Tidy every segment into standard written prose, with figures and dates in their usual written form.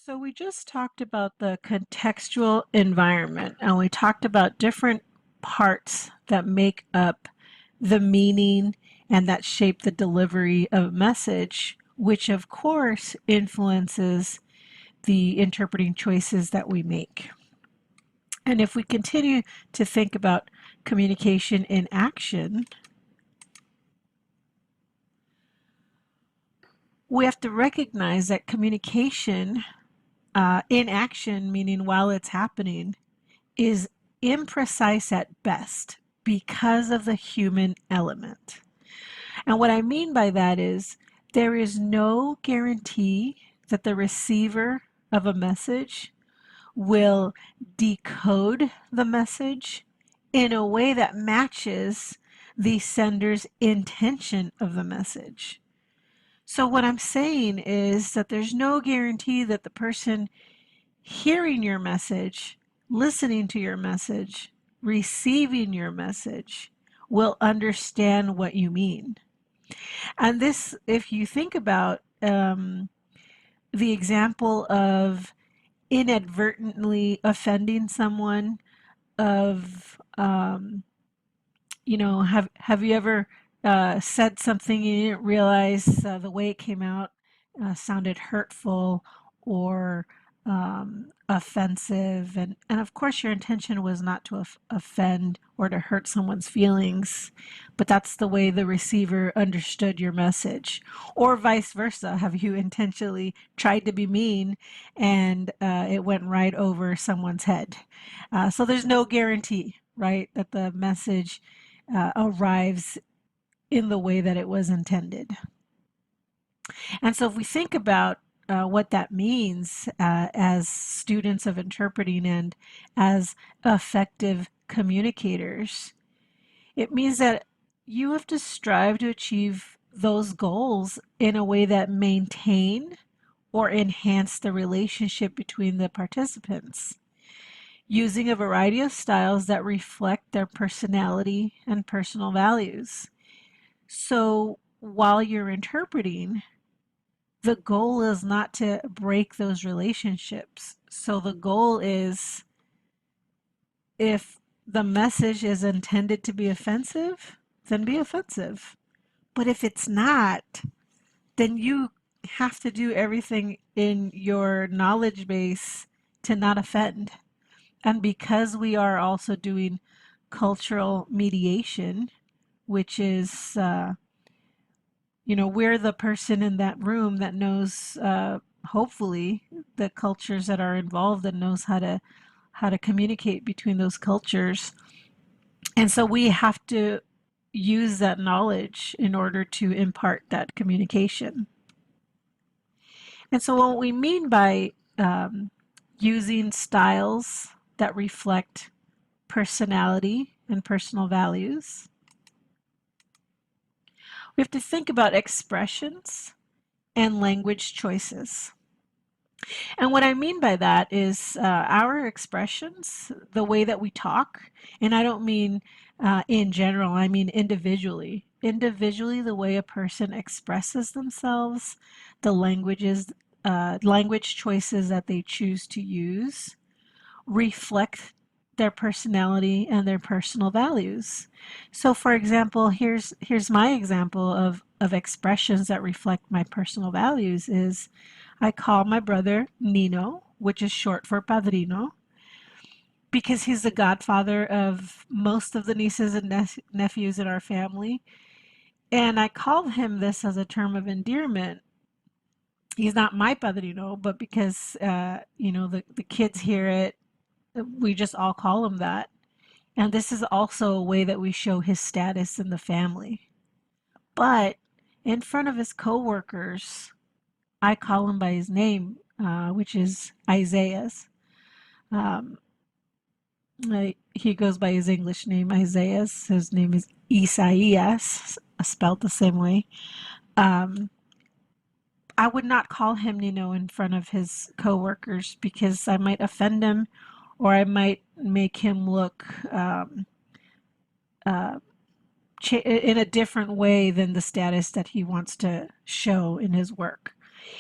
So we just talked about the contextual environment, and we talked about different parts that make up the meaning and that shape the delivery of a message, which of course influences the interpreting choices that we make. And if we continue to think about communication in action, we have to recognize that communication in action, meaning while it's happening, is imprecise at best because of the human element. And what I mean by that is there is no guarantee that the receiver of a message will decode the message in a way that matches the sender's intention of the message. So what I'm saying is that there's no guarantee that the person hearing your message, listening to your message, receiving your message will understand what you mean. And this, if you think about the example of inadvertently offending someone, of have you ever said something you didn't realize the way it came out sounded hurtful or offensive, and of course your intention was not to offend or to hurt someone's feelings, but that's the way the receiver understood your message. Or vice versa, have you intentionally tried to be mean and it went right over someone's head? So there's no guarantee, right, that the message arrives in the way that it was intended. And so if we think about what that means as students of interpreting and as effective communicators, it means that you have to strive to achieve those goals in a way that maintain or enhance the relationship between the participants, using a variety of styles that reflect their personality and personal values. So while you're interpreting, the goal is not to break those relationships. So the goal is, if the message is intended to be offensive, then be offensive. But if it's not, then you have to do everything in your knowledge base to not offend. And because we are also doing cultural mediation, which is we're the person in that room that knows, hopefully, the cultures that are involved and knows how to communicate between those cultures. And so we have to use that knowledge in order to impart that communication. And so what we mean by using styles that reflect personality and personal values, we have to think about expressions and language choices. And what I mean by that is our expressions, the way that we talk, and I don't mean in general, I mean individually. Individually, the way a person expresses themselves, the language choices that they choose to use, reflect their personality and their personal values. So for example, here's my example of expressions that reflect my personal values is I call my brother Nino, which is short for Padrino, because he's the godfather of most of the nieces and nephews in our family. And I call him this as a term of endearment. He's not my Padrino, but because, the kids hear it, we just all call him that. And this is also a way that we show his status in the family. But in front of his coworkers, I call him by his name, which is Isaiah's. Um, he goes by his English name, Isaiah. His name is Isaias, spelled the same way. Um, I would not call him Nino in front of his coworkers because I might offend him, or I might make him look uh, in a different way than the status that he wants to show in his work.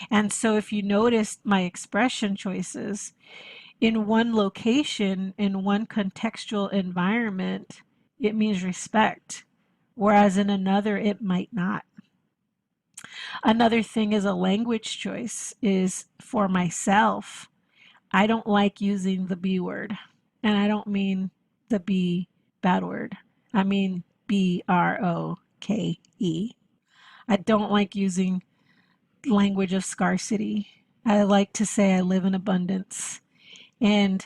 And so if you notice my expression choices, in one location, in one contextual environment, it means respect, whereas in another, it might not. Another thing is a language choice is for myself. I don't like using the B word, and I don't mean the B bad word. I mean BROKE. I don't like using language of scarcity. I like to say I live in abundance. And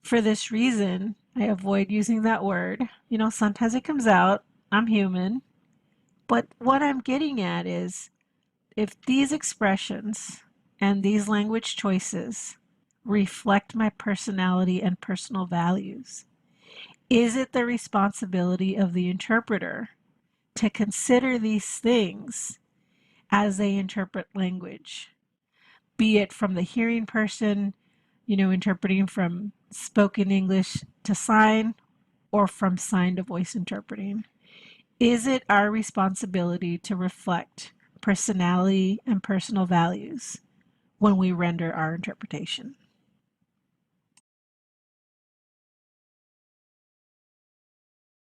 for this reason, I avoid using that word. You know, sometimes it comes out. I'm human. But what I'm getting at is if these expressions and these language choices reflect my personality and personal values, is it the responsibility of the interpreter to consider these things as they interpret language? Be it from the hearing person, you know, interpreting from spoken English to sign, or from sign to voice interpreting. Is it our responsibility to reflect personality and personal values when we render our interpretation?